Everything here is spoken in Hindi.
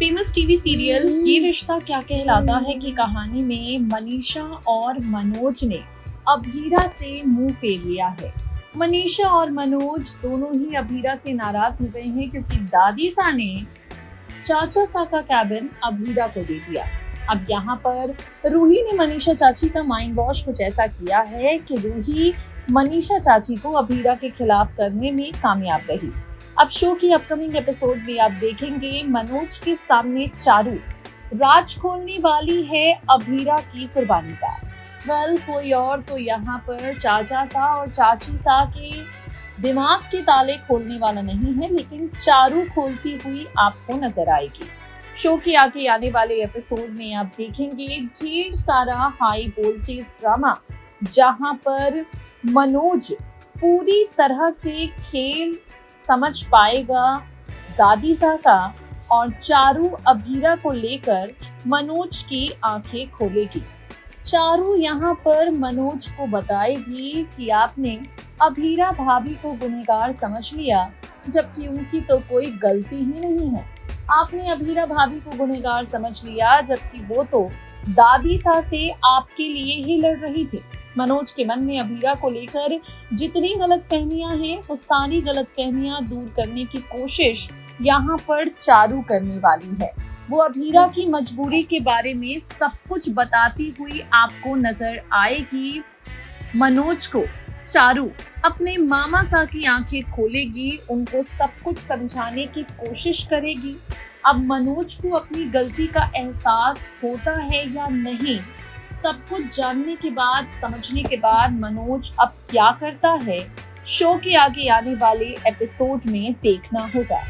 फेमस टीवी सीरियल ये रिश्ता क्या कहलाता है की कहानी में मनीषा और मनोज ने अभीरा से मुंह फेर लिया है। मनीषा और मनोज दोनों ही अभीरा से नाराज हो गए हैं क्योंकि दादी सा ने चाचा सा का कैबिन अभीरा को दे दिया। अब यहाँ पर रूही ने मनीषा चाची का माइंड वॉश कुछ ऐसा किया है कि रूही मनीषा चाची को अभीरा के खिलाफ करने में कामयाब रही। अब शो की अपकमिंग एपिसोड में आप देखेंगे मनोज के सामने चारू राज खोलने वाली है अभीरा की कुर्बानी का। कोई और तो यहाँ पर चाचा सा और चाची सा के दिमाग के ताले खोलने वाला नहीं है, लेकिन चारू खोलती हुई आपको नजर आएगी। शो के आगे आने वाले एपिसोड में आप देखेंगे ढेर सारा हाई वोल्टेज ड्रामा, जहां पर मनोज पूरी तरह से खेल समझ पाएगा दादी सा का और चारू अभीरा को लेकर मनोज की आंखें खोलेगी। चारू यहाँ पर मनोज को बताएगी कि आपने अभीरा भाभी को गुनहगार समझ लिया, जबकि उनकी तो कोई गलती ही नहीं है। आपने अभीरा भाभी को गुनहगार समझ लिया, जबकि वो तो दादी सा से आपके लिए ही लड़ रही थी। मनोज के मन में अभीरा को लेकर जितनी गलतफहमियां हैं, वो सारी गलतफहमियां दूर करने की कोशिश यहाँ पर चारू करने वाली है। वो अभीरा की मजबूरी के बारे में सब कुछ बताती हुई आपको नजर आएगी। मनोज को चारू अपने मामा सा की आंखें खोलेगी, उनको सब कुछ समझाने की कोशिश करेगी। अब मनोज को अपनी गलती का एहसास होता है या नहीं, सब कुछ जानने के बाद, समझने के बाद मनोज अब क्या करता है, शो के आगे आने वाले एपिसोड में देखना होगा।